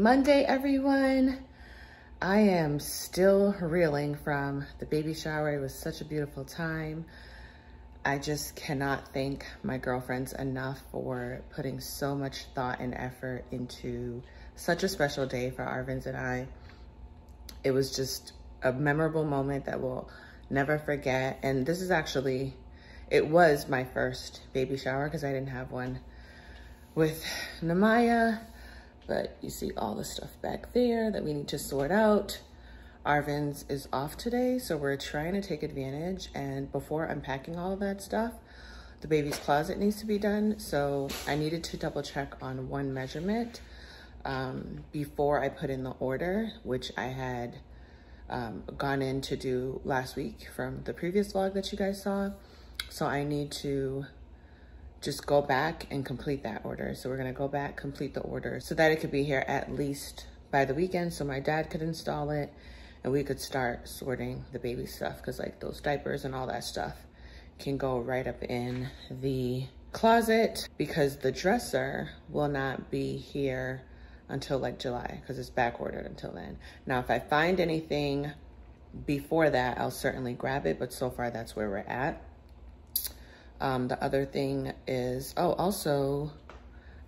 Monday, everyone. I am still reeling from the baby shower. It was such a beautiful time. I just cannot thank my girlfriends enough for putting so much thought and effort into such a special day for Arvin's and I. It was just a memorable moment that we'll never forget. And this is actually, it was my first baby shower because I didn't have one with Namaya. But you see all the stuff back there that we need to sort out. Arvin's is off today, so we're trying to take advantage. And before unpacking all of that stuff, the baby's closet needs to be done. So I needed to double check on one measurement before I put in the order, which I had gone in to do last week from the previous vlog that you guys saw. So I need to just go back and complete that order. So we're gonna go back, complete the order so that it could be here at least by the weekend so my dad could install it and we could start sorting the baby stuff, because like those diapers and all that stuff can go right up in the closet, because the dresser will not be here until like July because it's back ordered until then. Now, if I find anything before that, I'll certainly grab it, but so far that's where we're at. The other thing is, oh, also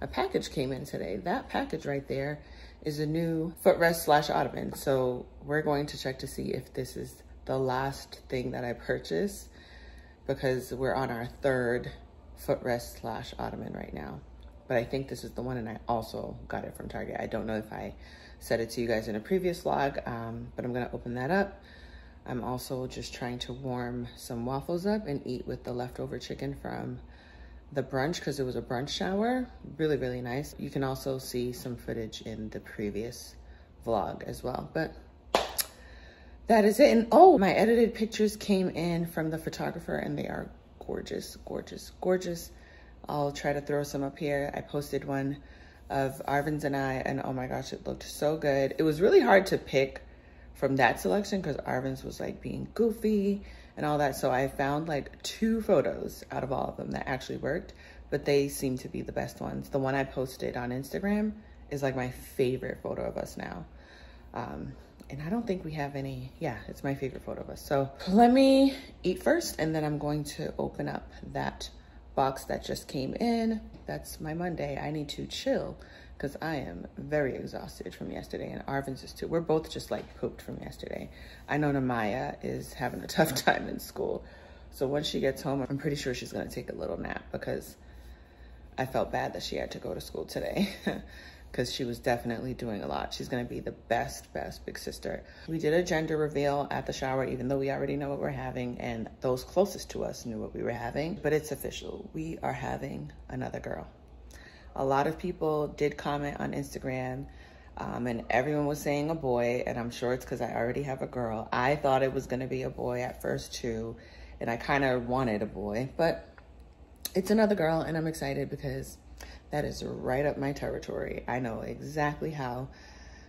a package came in today. That package right there is a new footrest / ottoman. So we're going to check to see if this is the last thing that I purchased, because we're on our third footrest / ottoman right now. But I think this is the one, and I also got it from Target. I don't know if I said it to you guys in a previous vlog, but I'm gonna open that up. I'm also just trying to warm some waffles up and eat with the leftover chicken from the brunch, because it was a brunch shower. Really, really nice. You can also see some footage in the previous vlog as well, but that is it. And oh, my edited pictures came in from the photographer and they are gorgeous, gorgeous, gorgeous. I'll try to throw some up here. I posted one of Arvin's and I, and oh my gosh, it looked so good. It was really hard to pick from that selection because Arvin's was like being goofy and all that. So I found like 2 photos out of all of them that actually worked, but they seem to be the best ones. The one I posted on Instagram is like my favorite photo of us now. And I don't think we have any, yeah, it's my favorite photo of us. So let me eat first, and then I'm going to open up that box that just came in. That's my Monday. I need to chill because I am very exhausted from yesterday, and Arvin's is too. We're both just like pooped from yesterday. I know Namaya is having a tough time in school. So when she gets home, I'm pretty sure she's gonna take a little nap, because I felt bad that she had to go to school today because she was definitely doing a lot. She's gonna be the best big sister. We did a gender reveal at the shower, even though we already know what we're having, and those closest to us knew what we were having, but it's official. We are having another girl. A lot of people did comment on Instagram, and everyone was saying a boy, and I'm sure it's because I already have a girl. I thought it was gonna be a boy at first too, and I kind of wanted a boy, but it's another girl, and I'm excited because that is right up my territory. I know exactly how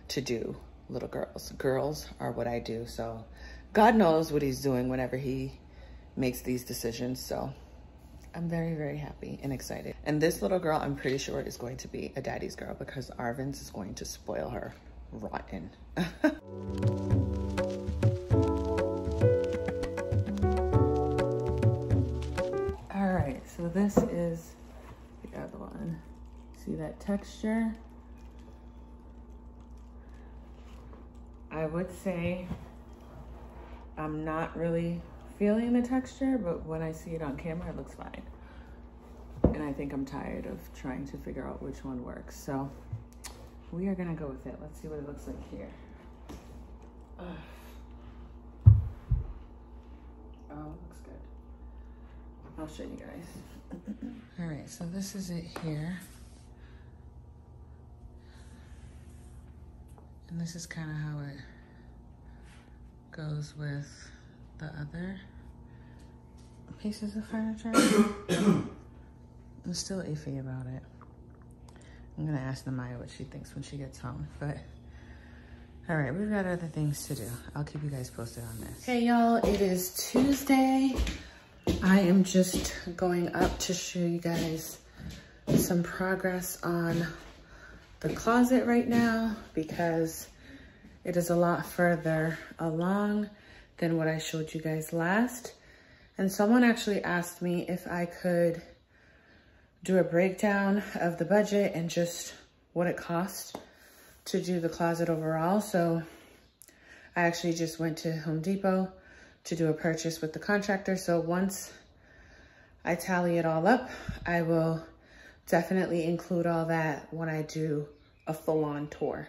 to do little girls. Girls are what I do, so God knows what he's doing whenever he makes these decisions, so I'm very happy and excited. And this little girl, I'm pretty sure, is going to be a daddy's girl, because Arvin's is going to spoil her rotten. All right, so this is the other one. See that texture? I would say I'm not really feeling the texture, but when I see it on camera, it looks fine. And I think I'm tired of trying to figure out which one works. So we are gonna go with it. Let's see what it looks like here. Oh, it looks good. I'll show you guys. All right, so this is it here. And this is kind of how it goes with the other pieces of furniture. I'm still iffy about it. I'm gonna ask Namaya what she thinks when she gets home, but all right, we've got other things to do. I'll keep you guys posted on this. Hey y'all, it is Tuesday. I am just going up to show you guys some progress on the closet right now because it is a lot further along than what I showed you guys last. And someone actually asked me if I could do a breakdown of the budget and just what it costs to do the closet overall. So I actually just went to Home Depot to do a purchase with the contractor. So once I tally it all up, I will definitely include all that when I do a full-on tour,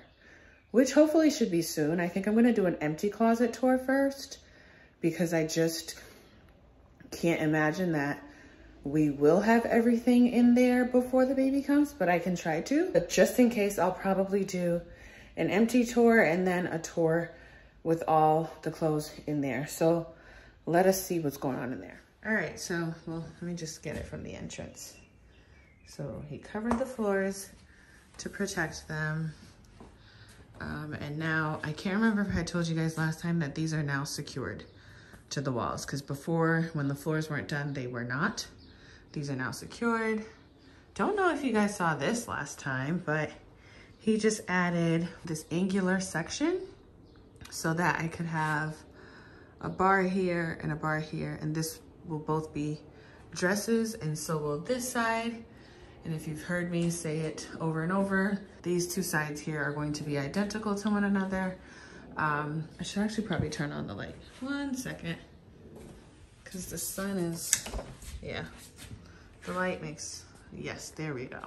which hopefully should be soon. I think I'm gonna do an empty closet tour first because I just can't imagine that we will have everything in there before the baby comes, but I can try to. But just in case, I'll probably do an empty tour and then a tour with all the clothes in there. So let us see what's going on in there. All right, so, well, let me just get it from the entrance. So he covered the floors to protect them. And now, I can't remember if I told you guys last time that these are now secured to the walls, because before, when the floors weren't done, they were not. These are now secured. Don't know if you guys saw this last time, but he just added this angular section so that I could have a bar here and a bar here, and this will both be dresses, and so will this side. And if you've heard me say it over and over, these two sides here are going to be identical to one another. I should actually probably turn on the light. 1 second, because the sun is, yeah, the light makes, yes, there we go.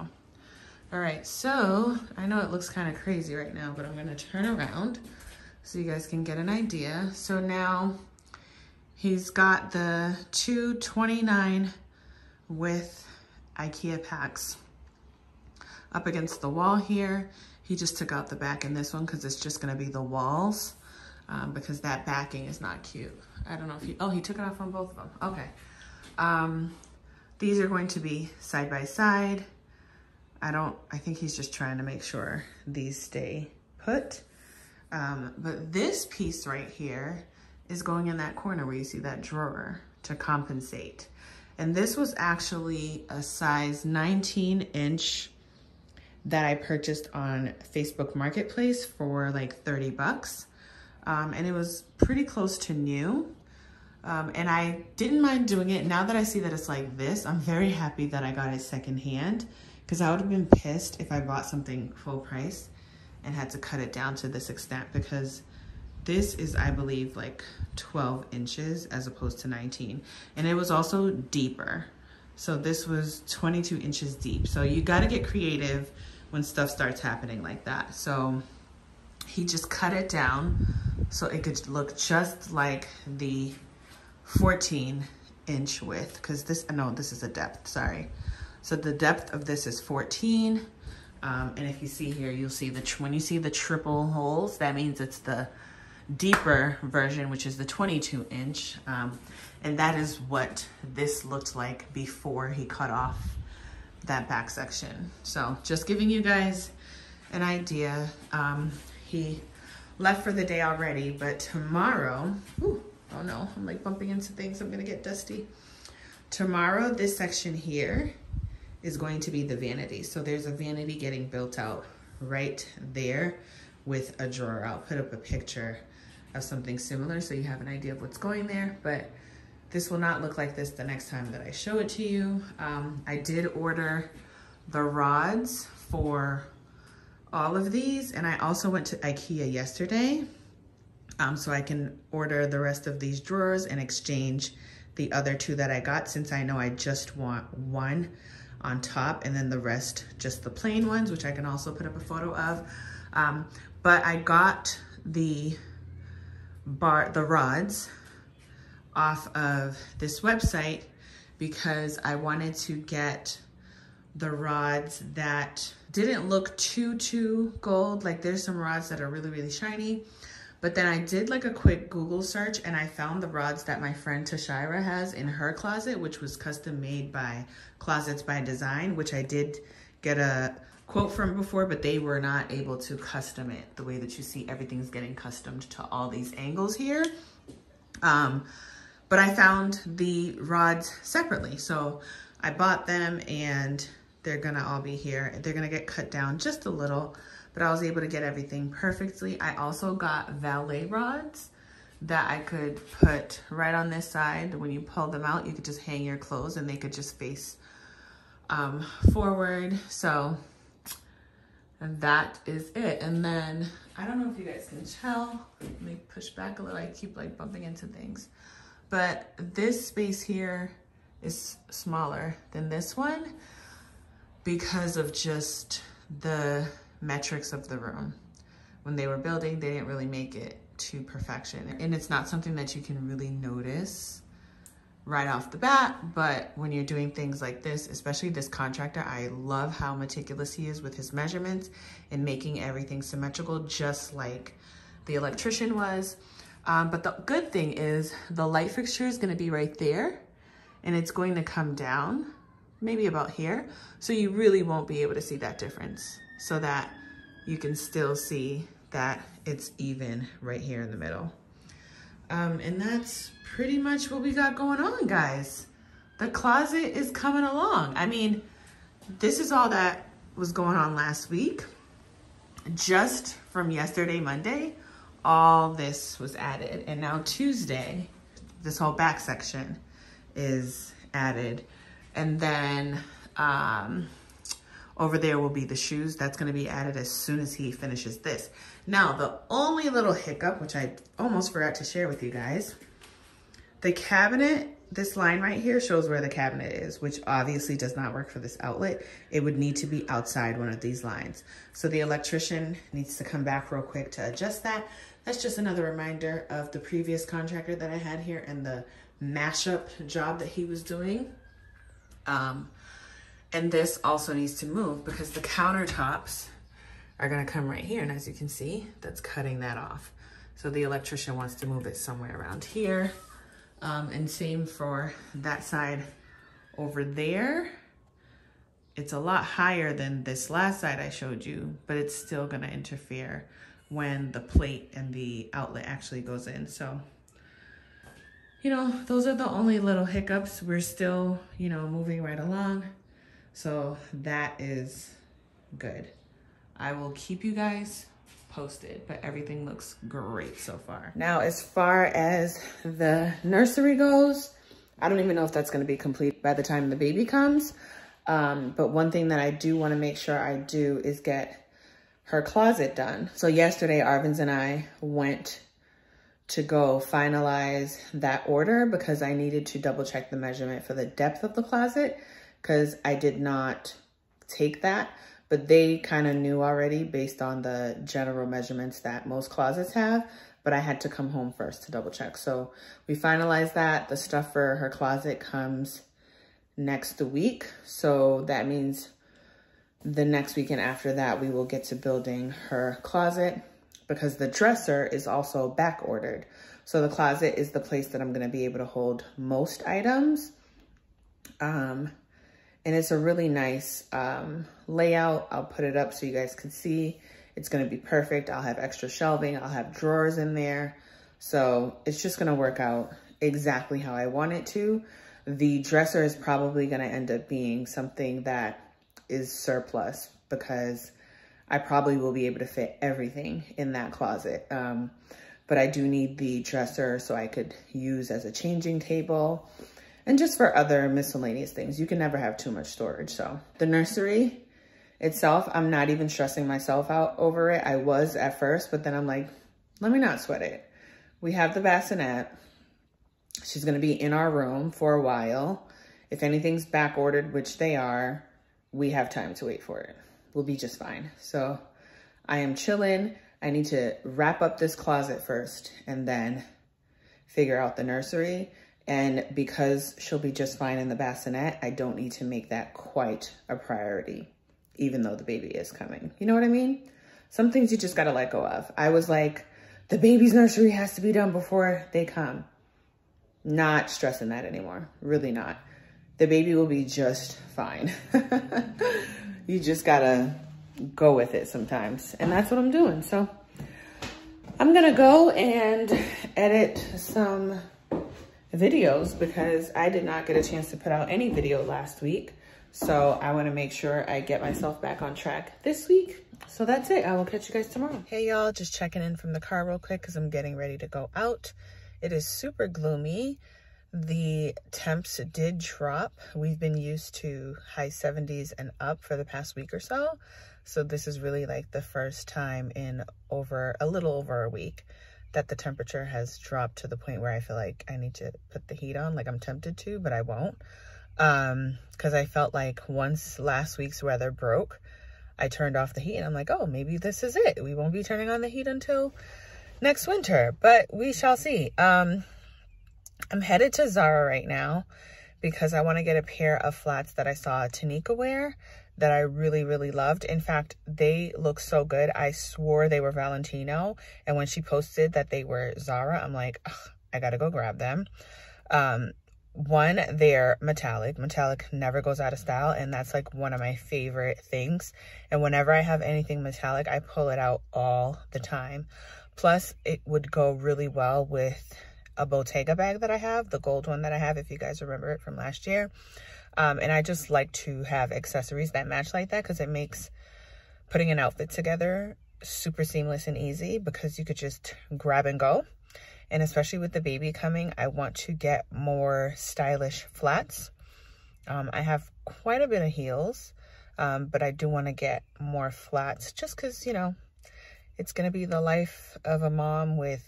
All right, so I know it looks kind of crazy right now, but I'm gonna turn around so you guys can get an idea. So now he's got the 229 with IKEA packs up against the wall here. He just took out the back in this one because it's just gonna be the walls because that backing is not cute. I don't know if he, oh, he took it off on both of them. Okay. These are going to be side by side. I think he's just trying to make sure these stay put. But this piece right here is going in that corner where you see that drawer to compensate. And this was actually a size 19-inch that I purchased on Facebook Marketplace for like 30 bucks. And it was pretty close to new. And I didn't mind doing it. Now that I see that it's like this, I'm very happy that I got it secondhand, because I would have been pissed if I bought something full price and had to cut it down to this extent, because this is, I believe, like 12 inches as opposed to 19. And it was also deeper. So this was 22 inches deep. So you got to get creative when stuff starts happening like that. So he just cut it down so it could look just like the 14-inch width, because this, no, this is a depth, sorry. So the depth of this is 14. And if you see here, you'll see when you see the triple holes, that means it's the deeper version, which is the 22-inch. And that is what this looked like before he cut off that back section. So just giving you guys an idea. He left for the day already, but tomorrow, ooh, oh no, I'm like bumping into things, I'm gonna get dusty. Tomorrow, this section here is going to be the vanity. So there's a vanity getting built out right there with a drawer. I'll put up a picture of something similar so you have an idea of what's going there, but this will not look like this the next time that I show it to you. I did order the rods for all of these, and I also went to IKEA yesterday so I can order the rest of these drawers and exchange the other two that I got, since I know I just want one on top and then the rest just the plain ones, which I can also put up a photo of. But I got the rods off of this website because I wanted to get the rods that didn't look too gold. Like there's some rods that are really, really shiny. But then I did like a quick Google search and I found the rods that my friend Tashira has in her closet, which was custom made by Closets by Design, which I did get a quote from before, but they were not able to custom it the way that you see everything's getting customed to all these angles here. But I found the rods separately. So I bought them and they're gonna all be here. They're gonna get cut down just a little, but I was able to get everything perfectly. I also got valet rods that I could put right on this side. When you pull them out, you could just hang your clothes and they could just face forward. So that is it. And then, I don't know if you guys can tell, let me push back a little. I keep like bumping into things. But this space here is smaller than this one because of just the metrics of the room. When they were building, they didn't really make it to perfection. And it's not something that you can really notice right off the bat, but when you're doing things like this, especially this contractor, I love how meticulous he is with his measurements and making everything symmetrical, just like the electrician was. But the good thing is the light fixture is gonna be right there and it's going to come down maybe about here. So you really won't be able to see that difference, so that you can still see that it's even right here in the middle. And that's pretty much what we got going on, guys. The closet is coming along. I mean, this is all that was going on last week. Just from yesterday, Monday, all this was added. And now Tuesday, this whole back section is added. And then over there will be the shoes. That's gonna be added as soon as he finishes this. Now, the only little hiccup, which I almost forgot to share with you guys, the cabinet, this line right here shows where the cabinet is, which obviously does not work for this outlet. It would need to be outside one of these lines. So the electrician needs to come back real quick to adjust that. That's just another reminder of the previous contractor that I had here and the mashup job that he was doing. And this also needs to move because the countertops are gonna come right here. And as you can see, that's cutting that off. So the electrician wants to move it somewhere around here. And same for that side over there. It's a lot higher than this last side I showed you, but it's still gonna interfere when the plate and the outlet actually goes in. So, you know, those are the only little hiccups. We're still, you know, moving right along. So that is good. I will keep you guys posted, but everything looks great so far. Now, as far as the nursery goes, I don't even know if that's gonna be complete by the time the baby comes. But one thing that I do wanna make sure I do is get her closet done. So yesterday, Arvin's and I went to go finalize that order because I needed to double check the measurement for the depth of the closet because I did not take that, but they kind of knew already based on the general measurements that most closets have, but I had to come home first to double check. So we finalized that. The stuff for her closet comes next week. So that means the next weekend after that, we will get to building her closet because the dresser is also back ordered. So the closet is the place that I'm gonna be able to hold most items. And it's a really nice layout. I'll put it up so you guys can see. It's gonna be perfect. I'll have extra shelving. I'll have drawers in there. So it's just gonna work out exactly how I want it to. The dresser is probably gonna end up being something that is surplus because I probably will be able to fit everything in that closet. But I do need the dresser so I could use as a changing table and just for other miscellaneous things. You can never have too much storage. So the nursery itself, I'm not even stressing myself out over it. I was at first, but then I'm like, let me not sweat it. We have the bassinet. She's gonna be in our room for a while. If anything's back ordered, which they are, we have time to wait for it. We'll be just fine. So I am chilling. I need to wrap up this closet first and then figure out the nursery. And because she'll be just fine in the bassinet, I don't need to make that quite a priority, even though the baby is coming. You know what I mean? Some things you just gotta let go of. I was like, the baby's nursery has to be done before they come. Not stressing that anymore, really not. The baby will be just fine. You just gotta go with it sometimes. And that's what I'm doing. So I'm gonna go and edit some videos because I did not get a chance to put out any video last week. So I want to make sure I get myself back on track this week. So that's it. I will catch you guys tomorrow. Hey y'all, just checking in from the car real quick because I'm getting ready to go out. It is super gloomy. The temps did drop. We've been used to high 70s and up for the past week or so. So this is really like the first time in a little over a week that the temperature has dropped to the point where I feel like I need to put the heat on. Like I'm tempted to, but I won't. Because I felt like once last week's weather broke, I turned off the heat and I'm like, oh, maybe this is it. We won't be turning on the heat until next winter, but we shall see. I'm headed to Zara right now because I want to get a pair of flats that I saw Tanika wear that I really, really loved. In fact, they look so good. I swore they were Valentino. And when she posted that they were Zara, I'm like, I got to go grab them. One, they're metallic. Metallic never goes out of style. And that's like one of my favorite things. And whenever I have anything metallic, I pull it out all the time. Plus, it would go really well with a Bottega bag that I have, the gold one that I have, if you guys remember it from last year. And I just like to have accessories that match like that because it makes putting an outfit together super seamless and easy because you could just grab and go. And especially with the baby coming, I want to get more stylish flats. I have quite a bit of heels, but I do want to get more flats just because, you know, it's going to be the life of a mom with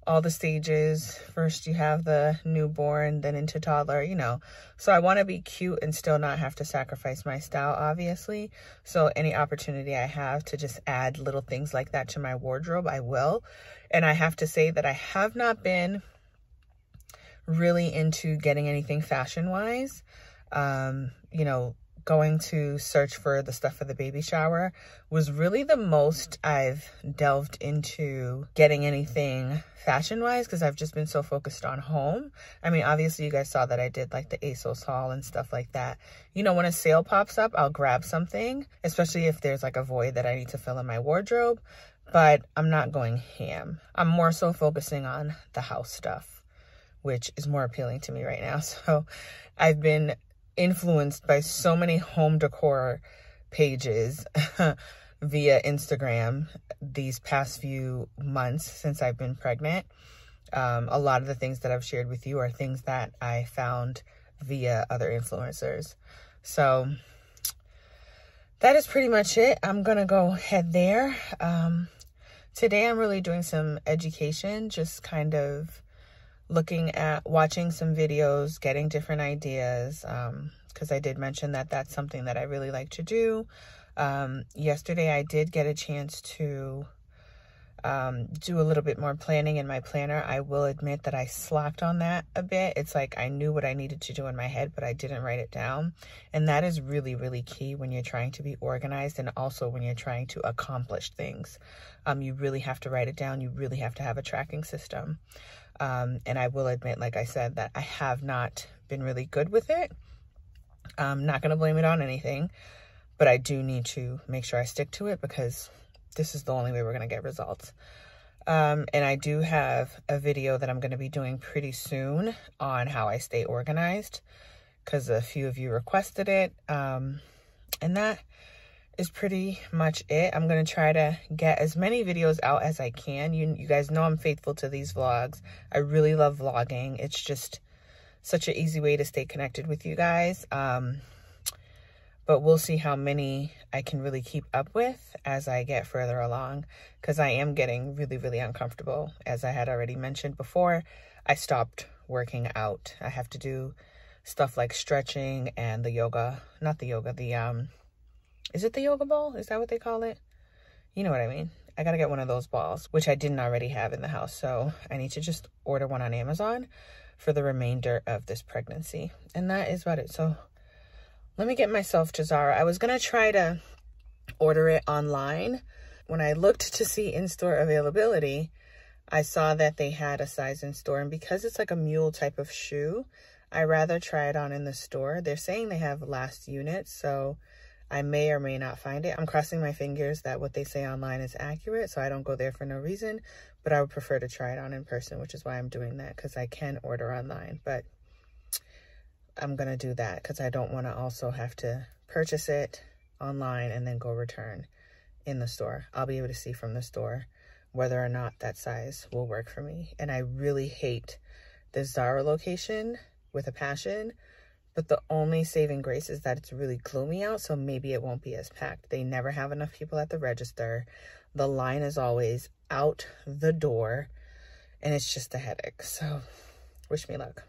all the stages. First you have the newborn, then into toddler, you know. So I want to be cute and still not have to sacrifice my style, obviously. So any opportunity I have to just add little things like that to my wardrobe, I will. And I have to say that I have not been really into getting anything fashion-wise. You know, going to search for the stuff for the baby shower was really the most I've delved into getting anything fashion-wise because I've just been so focused on home. I mean, obviously you guys saw that I did like the ASOS haul and stuff like that. You know, when a sale pops up, I'll grab something, especially if there's like a void that I need to fill in my wardrobe, but I'm not going ham. I'm more so focusing on the house stuff, which is more appealing to me right now. So I've been influenced by so many home decor pages via Instagram these past few months since I've been pregnant. A lot of the things that I've shared with you are things that I found via other influencers. So that is pretty much it. I'm gonna go head there. Today I'm really doing some education, just kind of looking at watching some videos, getting different ideas, because I did mention that that's something that I really like to do. Yesterday I did get a chance to do a little bit more planning in my planner. I will admit that I slacked on that a bit. It's like I knew what I needed to do in my head, but I didn't write it down. And that is really, really key when you're trying to be organized and also when you're trying to accomplish things. You really have to write it down. You really have to have a tracking system. And I will admit, like I said, that I have not been really good with it. I'm not going to blame it on anything, but I do need to make sure I stick to it because this is the only way we're going to get results. And I do have a video that I'm going to be doing pretty soon on how I stay organized because a few of you requested it. And that is pretty much it. I'm going to try to get as many videos out as I can. You guys know I'm faithful to these vlogs. I really love vlogging. It's just such an easy way to stay connected with you guys. But we'll see how many I can really keep up with as I get further along because I am getting really, really uncomfortable. As I had already mentioned before, I stopped working out. I have to do stuff like stretching and the yoga, not the yoga, is it the yoga ball? Is that what they call it? You know what I mean. I got to get one of those balls, which I didn't already have in the house. So I need to just order one on Amazon for the remainder of this pregnancy. And that is about it. So let me get myself to Zara. I was going to try to order it online. When I looked to see in-store availability, I saw that they had a size in store. And because it's like a mule type of shoe, I rather try it on in the store. They're saying they have last units, so I may or may not find it. I'm crossing my fingers that what they say online is accurate, so I don't go there for no reason. But I would prefer to try it on in person, which is why I'm doing that, because I can order online. But I'm gonna do that because I don't want to also have to purchase it online and then go return in the store. I'll be able to see from the store whether or not that size will work for me. And I really hate the Zara location with a passion, but the only saving grace is that it's really gloomy out, so maybe it won't be as packed. They never have enough people at the register. The line is always out the door, and it's just a headache. So wish me luck.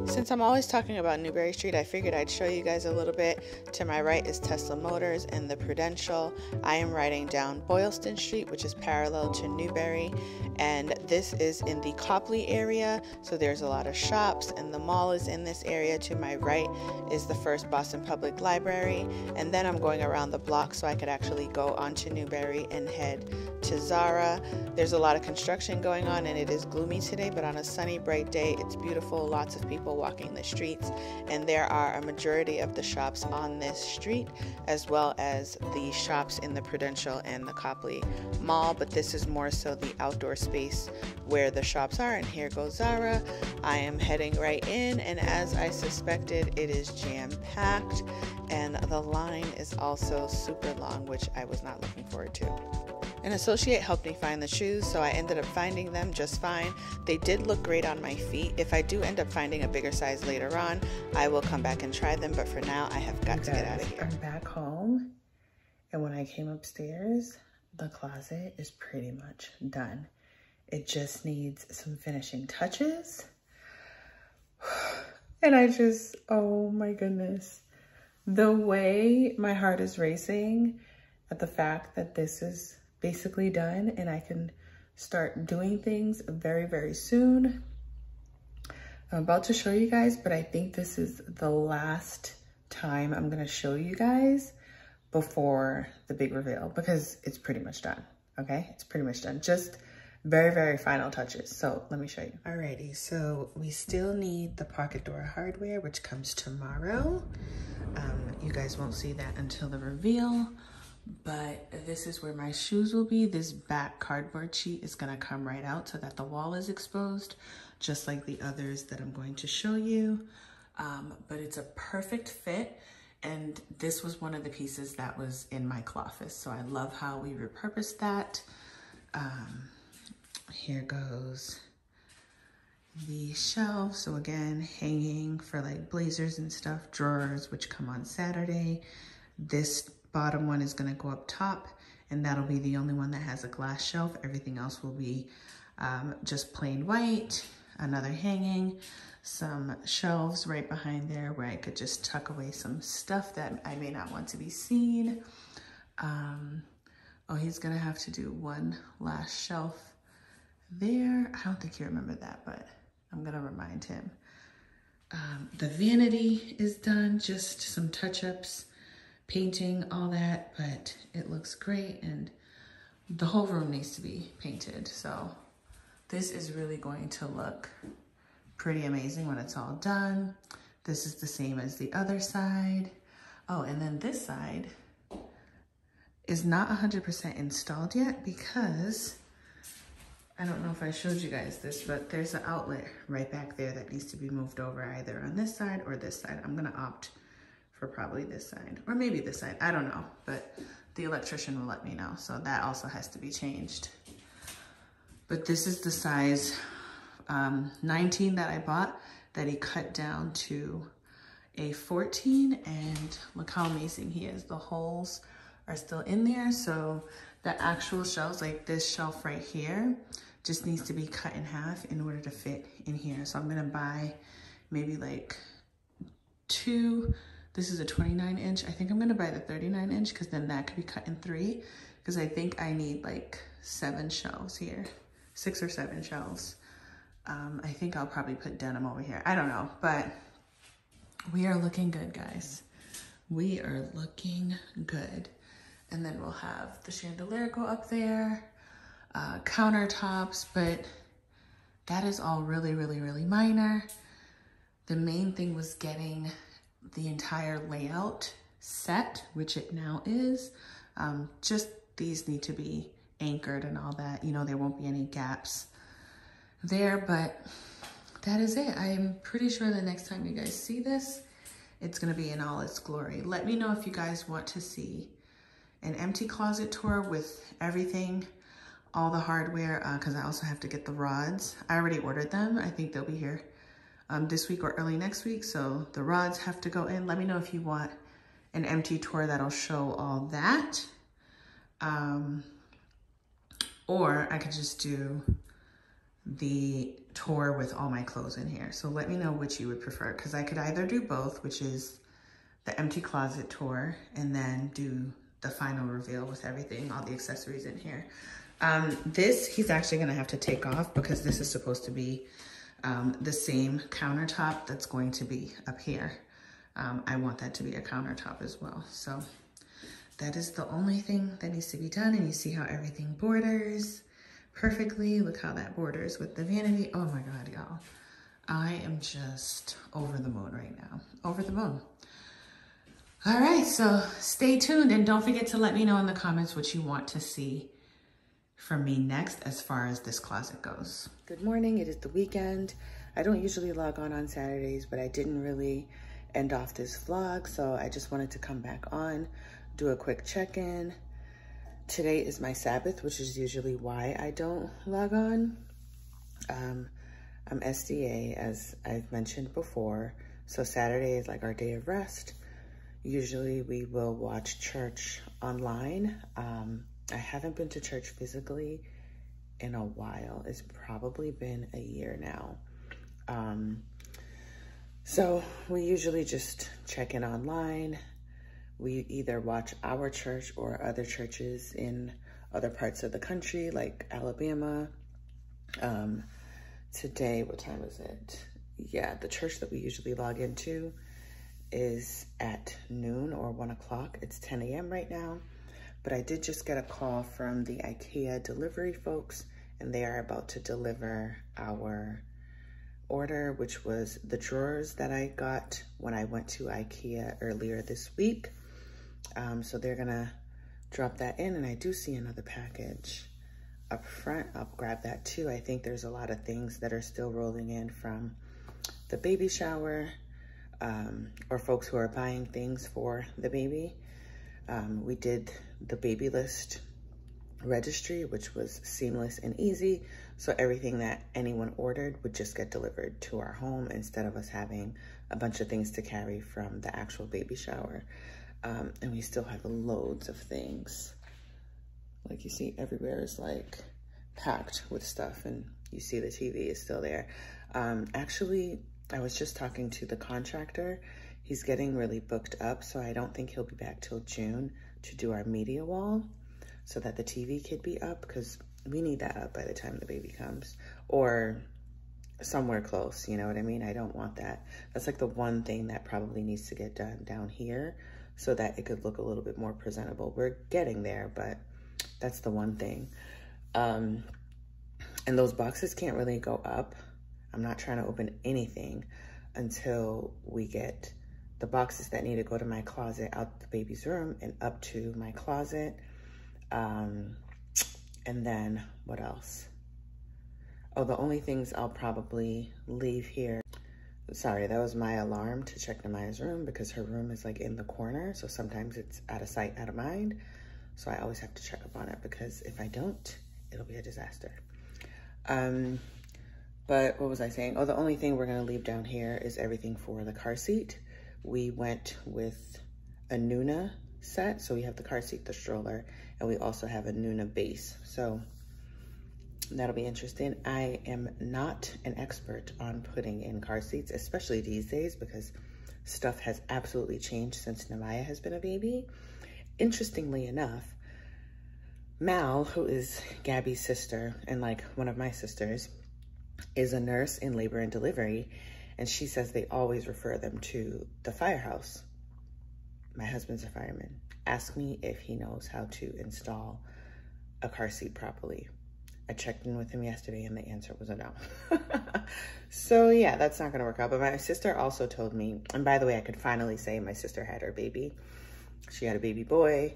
Since I'm always talking about Newberry Street, I figured I'd show you guys a little bit. To my right is Tesla Motors and the Prudential. I am riding down Boylston Street, which is parallel to Newberry, and this is in the Copley area, so there's a lot of shops, and the mall is in this area. To my right is the First Boston Public Library, and then I'm going around the block so I could actually go onto Newberry and head to Zara. There's a lot of construction going on, and it is gloomy today, but on a sunny, bright day, it's beautiful. Lots of people walking the streets, and there are a majority of the shops on this street, as well as the shops in the Prudential and the Copley Mall, but this is more so the outdoor space where the shops are. And here goes Zara. I am heading right in, and as I suspected, it is jam-packed, and the line is also super long, which I was not looking forward to. An associate helped me find the shoes, so I ended up finding them just fine. They did look great on my feet. If I do end up finding a bigger size later on, I will come back and try them, but for now, I have got to get out of here. I'm back home, and when I came upstairs, the closet is pretty much done. It just needs some finishing touches. And oh my goodness. The way my heart is racing at the fact that this is basically done and I can start doing things very, very soon. I'm about to show you guys, but I think this is the last time I'm gonna show you guys before the big reveal because it's pretty much done, okay? It's pretty much done. Just very, very final touches. So let me show you. Alrighty, so we still need the pocket door hardware, which comes tomorrow. You guys won't see that until the reveal. But this is where my shoes will be. This back cardboard sheet is gonna come right out so that the wall is exposed, just like the others that I'm going to show you. But it's a perfect fit. And this was one of the pieces that was in my closet. So I love how we repurposed that. Here goes the shelf. So again, hanging for like blazers and stuff, drawers, which come on Saturday. This bottom one is gonna go up top, and that'll be the only one that has a glass shelf. Everything else will be just plain white. Another hanging, some shelves right behind there where I could just tuck away some stuff that I may not want to be seen. Oh, he's gonna have to do one last shelf there. I don't think he remembered that, but I'm gonna remind him. The vanity is done, just some touch-ups, painting, all that, but it looks great, and the whole room needs to be painted. So this is really going to look pretty amazing when it's all done. This is the same as the other side. Oh, and then this side is not 100% installed yet because I don't know if I showed you guys this, but there's an outlet right back there that needs to be moved over either on this side or this side. I'm gonna opt for probably this side or maybe this side, I don't know, but the electrician will let me know. So that also has to be changed. But this is the size 19 that I bought that he cut down to a 14, and look how amazing he is. The holes are still in there. So the actual shelves, like this shelf right here, just needs to be cut in half in order to fit in here. So I'm gonna buy maybe like two. This is a 29 inch. I think I'm gonna buy the 39 inch because then that could be cut in 3, because I think I need like 7 shelves here, 6 or 7 shelves. I think I'll probably put denim over here. I don't know, but we are looking good, guys. We are looking good. And then we'll have the chandelier go up there, countertops, but that is all really, really, really minor. The main thing was getting the entire layout set, which it now is. Just these need to be anchored and all that. You know, there won't be any gaps there, but that is it. I'm pretty sure the next time you guys see this, it's gonna be in all its glory. Let me know if you guys want to see an empty closet tour with everything, all the hardware, because I also have to get the rods. I already ordered them. I think they'll be here this week or early next week, so the rods have to go in. Let me know if you want an empty tour that'll show all that. Or I could just do the tour with all my clothes in here. So let me know which you would prefer, because I could either do both, which is the empty closet tour, and then do the final reveal with everything, all the accessories in here. This, he's actually gonna have to take off because this is supposed to be the same countertop that's going to be up here. I want that to be a countertop as well. So that is the only thing that needs to be done. And you see how everything borders perfectly. Look how that borders with the vanity. Oh my God, y'all. I am just over the moon right now. Over the moon. All right, so stay tuned and don't forget to let me know in the comments what you want to see from me next as far as this closet goes. Good morning, it is the weekend. I don't usually log on Saturdays, but I didn't really end off this vlog, so I just wanted to come back on, do a quick check-in. Today is my Sabbath, which is usually why I don't log on. I'm SDA, as I've mentioned before, so Saturday is like our day of rest. Usually we will watch church online. I haven't been to church physically in a while. It's probably been a year now. So we usually just check in online. We either watch our church or other churches in other parts of the country, like Alabama. Today, what time is it? Yeah, the church that we usually log into is at noon or 1 o'clock. It's 10 a.m. right now, but I did just get a call from the IKEA delivery folks, and they are about to deliver our order, which was the drawers that I got when I went to IKEA earlier this week. So they're gonna drop that in, and I do see another package up front. I'll grab that too. I think there's a lot of things that are still rolling in from the baby shower, or folks who are buying things for the baby. We did the baby list registry, which was seamless and easy. So everything that anyone ordered would just get delivered to our home instead of us having a bunch of things to carry from the actual baby shower. And we still have loads of things. Like you see, everywhere is like packed with stuff, and you see the TV is still there. Actually, I was just talking to the contractor. He's getting really booked up, so I don't think he'll be back till June to do our media wall so that the TV could be up, because we need that up by the time the baby comes, or somewhere close, you know what I mean? I don't want that. That's like the one thing that probably needs to get done down here so that it could look a little bit more presentable. We're getting there, but that's the one thing. And those boxes can't really go up. I'm not trying to open anything until we get the boxes that need to go to my closet out the baby's room and up to my closet. And then what else? Oh, the only things I'll probably leave here. Sorry, that was my alarm to check Namaya's room, because her room is like in the corner. So sometimes it's out of sight, out of mind. So I always have to check up on it, because if I don't, it'll be a disaster. But what was I saying? Oh, the only thing we're gonna leave down here is everything for the car seat. We went with a Nuna set. So we have the car seat, the stroller, and we also have a Nuna base. So that'll be interesting. I am not an expert on putting in car seats, especially these days, because stuff has absolutely changed since Namaya has been a baby. Interestingly enough, Mal, who is Gabby's sister and like one of my sisters, is a nurse in labor and delivery, and she says they always refer them to the firehouse. My husband's a fireman. Ask me if he knows how to install a car seat properly. I checked in with him yesterday and the answer was a no. So yeah, that's not gonna work out. But my sister also told me, and by the way, I could finally say my sister had her baby. She had a baby boy.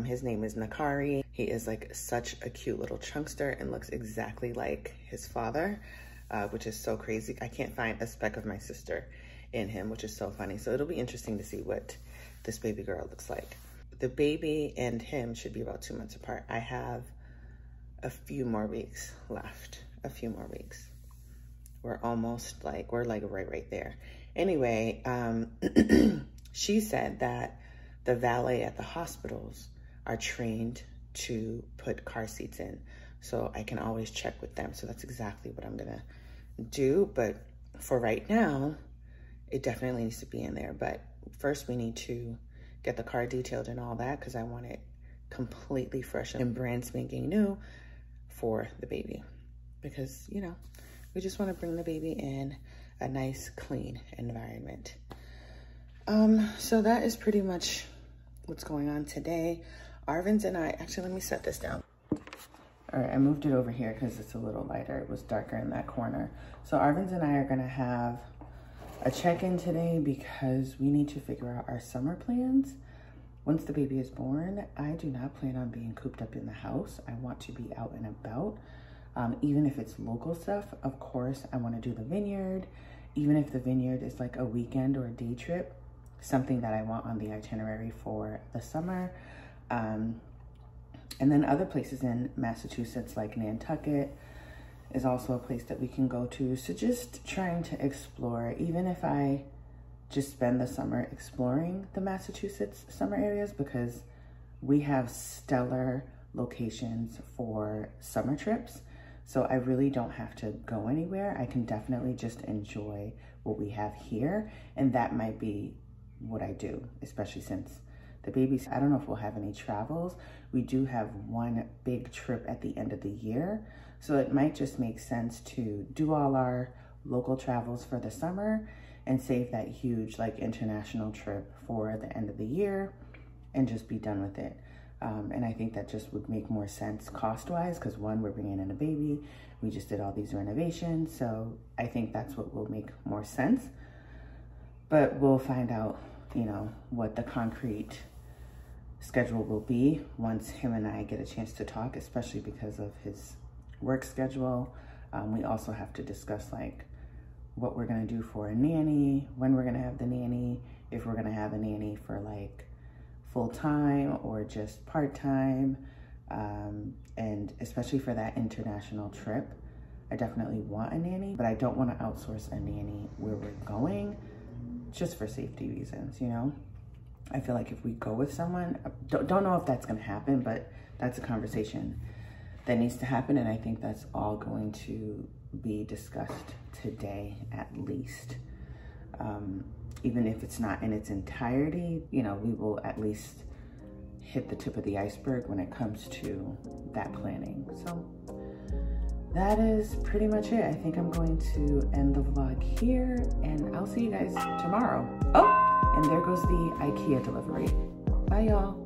His name is Nakari. He is like such a cute little chunkster and looks exactly like his father. which is so crazy. I can't find a speck of my sister in him, which is so funny. So it'll be interesting to see what this baby girl looks like. The baby and him should be about 2 months apart. I have a few more weeks left, a few more weeks. We're almost like, we're like right there. Anyway, she said that the valet at the hospitals are trained to put car seats in, so I can always check with them. So that's exactly what I'm gonna do. But for right now, it definitely needs to be in there. But first we need to get the car detailed and all that, because I want it completely fresh and brand spanking new for the baby. Because, you know, we just want to bring the baby in a nice, clean environment. So that is pretty much what's going on today. Arvin's and I, actually, let me set this down. All right, I moved it over here because it's a little lighter. It was darker in that corner. So Arvin's and I are gonna have a check-in today because we need to figure out our summer plans. Once the baby is born, I do not plan on being cooped up in the house. I want to be out and about. Even if it's local stuff, of course, I want to do the vineyard. Even if the vineyard is like a weekend or a day trip, something that I want on the itinerary for the summer. And then other places in Massachusetts, like Nantucket, is also a place that we can go to. So just trying to explore, even if I just spend the summer exploring the Massachusetts summer areas, because we have stellar locations for summer trips. So I really don't have to go anywhere. I can definitely just enjoy what we have here. And that might be what I do, especially since the baby's, I don't know if we'll have any travels. We do have one big trip at the end of the year. So it might just make sense to do all our local travels for the summer and save that huge like international trip for the end of the year and just be done with it. And I think that just would make more sense cost-wise, because one, we're bringing in a baby. We just did all these renovations. So I think that's what will make more sense. But we'll find out, you know, what the concrete schedule will be once him and I get a chance to talk, especially because of his work schedule. We also have to discuss like what we're gonna do for a nanny, when we're gonna have the nanny, if we're gonna have a nanny for like full-time or just part-time, and especially for that international trip, I definitely want a nanny, but I don't want to outsource a nanny where we're going just for safety reasons, you know? I feel like if we go with someone, don't know if that's going to happen, but that's a conversation that needs to happen, and I think that's all going to be discussed today at least. Even if it's not in its entirety, you know, we will at least hit the tip of the iceberg when it comes to that planning. So that is pretty much it. I think I'm going to end the vlog here, and I'll see you guys tomorrow. Oh, and there goes the IKEA delivery. Bye, y'all.